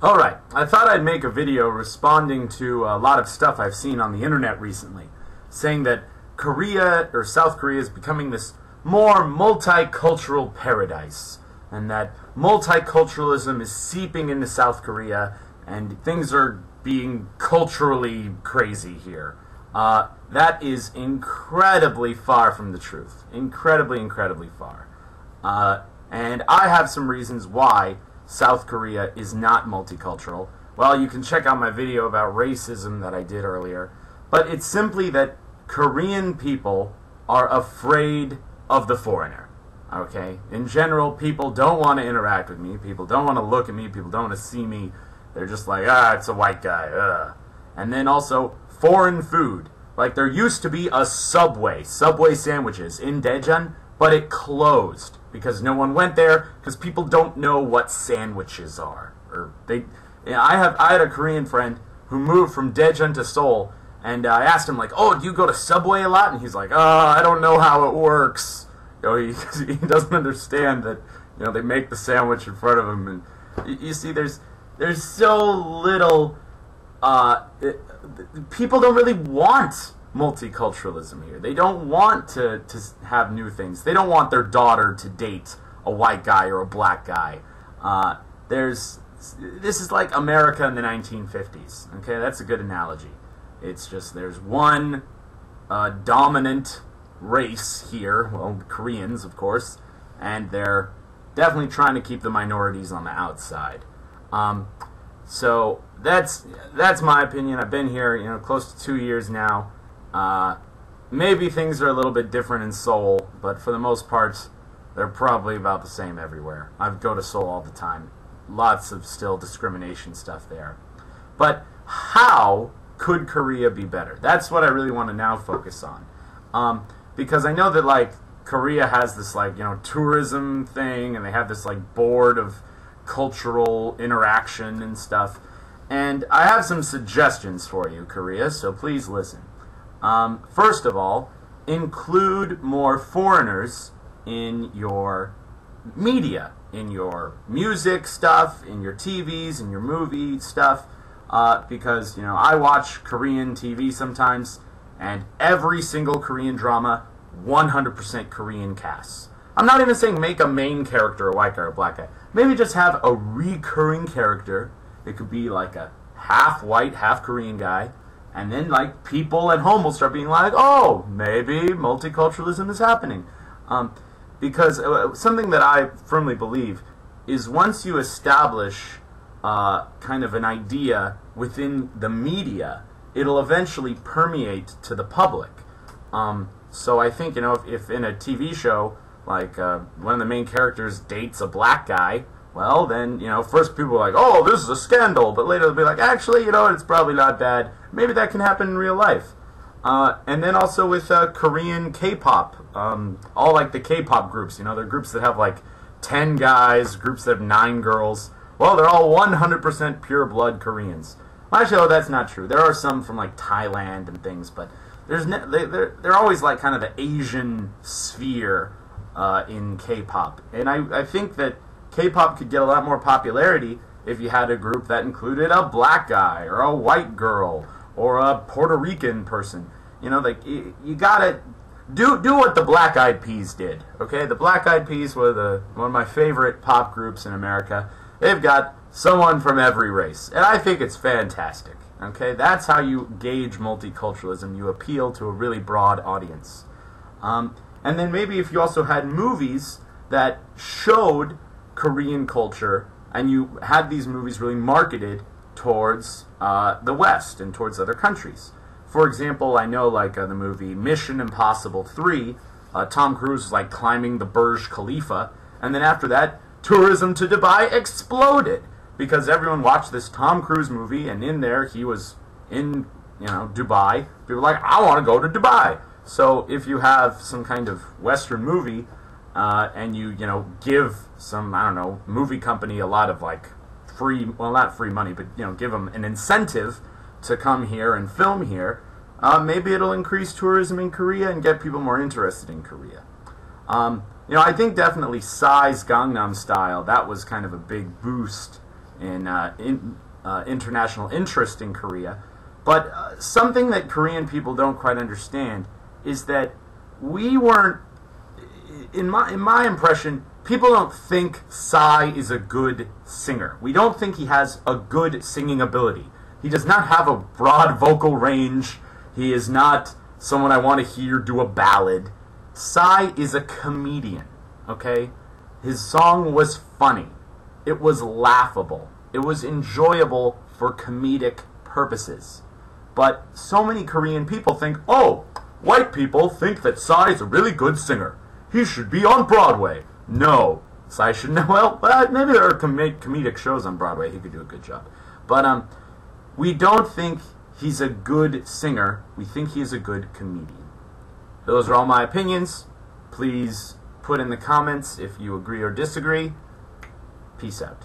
Alright, I thought I'd make a video responding to a lot of stuff I've seen on the internet recently, saying that Korea, or South Korea, is becoming this more multicultural paradise, and that multiculturalism is seeping into South Korea, and things are being culturally crazy here. That is incredibly far from the truth. Incredibly far. And I have some reasons why South Korea is not multicultural. Well, you can check out my video about racism that I did earlier. But it's simply that Korean people are afraid of the foreigner. Okay? In general, people don't want to interact with me. People don't want to look at me. People don't want to see me. They're just like, it's a white guy. Ugh. And then also, foreign food. Like, there used to be a Subway sandwiches in Daejeon, but it closed because no one went there because people don't know what sandwiches are. I had a Korean friend who moved from Daejeon to Seoul, and I asked him like, "Oh, do you go to Subway a lot?" And he's like, I don't know how it works." He doesn't understand that they make the sandwich in front of him, and you see, there's so little. People don't really want multiculturalism here. They don't want to have new things. They don't want their daughter to date a white guy or a black guy. This is like America in the 1950s. Okay, that's a good analogy. It's just there's one dominant race here, well, Koreans, of course, and they're definitely trying to keep the minorities on the outside. So that's my opinion. I've been here, close to 2 years now. Maybe things are a little bit different in Seoul, but for the most part, they're probably about the same everywhere. I go to Seoul all the time. Lots of still discrimination stuff there. But how could Korea be better? That's what I really want to now focus on. Because I know that, Korea has this, tourism thing, and they have this, board of cultural interaction and stuff. And I have some suggestions for you, Korea, so please listen. First of all, include more foreigners in your media, in your music stuff, in your TVs, in your movie stuff, because, I watch Korean TV sometimes, and every single Korean drama, 100% Korean casts. I'm not even saying make a main character a white guy or a black guy. Maybe just have a recurring character. It could be like a half white, half Korean guy. And then, people at home will start being like, oh, maybe multiculturalism is happening. Because something that I firmly believe is once you establish kind of an idea within the media, it'll eventually permeate to the public. So I think, if in a TV show, one of the main characters dates a black guy, well, then, first people are like, oh, this is a scandal, but later they'll be like, actually, it's probably not bad. Maybe that can happen in real life. And then also with Korean K-pop, all the K-pop groups, they're groups that have 10 guys, groups that have 9 girls. Well, they're all 100% pure blood Koreans. Well, actually, that's not true. There are some from Thailand and things, but they're always kind of the Asian sphere in K-pop. And I think that K-pop could get a lot more popularity if you had a group that included a black guy or a white girl or a Puerto Rican person. You gotta do what the Black Eyed Peas did. Okay, the Black Eyed Peas were one of my favorite pop groups in America. They've got someone from every race, and I think it's fantastic. Okay, that's how you gauge multiculturalism. You appeal to a really broad audience. And then maybe if you also had movies that showed Korean culture, and you had these movies really marketed towards the West and towards other countries. For example, I know the movie Mission Impossible 3, Tom Cruise was climbing the Burj Khalifa, and then after that, tourism to Dubai exploded because everyone watched this Tom Cruise movie, and in there he was in Dubai. People were like, I want to go to Dubai. So if you have some kind of Western movie, and you give some, I don't know, movie company a lot of free, well, not free money, but give them an incentive to come here and film here, maybe it'll increase tourism in Korea and get people more interested in Korea. I think definitely Psy's Gangnam Style, that was kind of a big boost and international interest in Korea. But something that Korean people don't quite understand is that we weren't, in my impression, people don't think Psy is a good singer. We don't think he has a good singing ability. He does not have a broad vocal range. He is not someone I want to hear do a ballad. Psy is a comedian, okay? His song was funny. It was laughable. It was enjoyable for comedic purposes. But so many Korean people think, oh, white people think that Psy is a really good singer. He should be on Broadway. No. Psy should know, well, maybe there are comedic shows on Broadway. He could do a good job. But we don't think he's a good singer. We think he is a good comedian. Those are all my opinions. Please put in the comments if you agree or disagree. Peace out.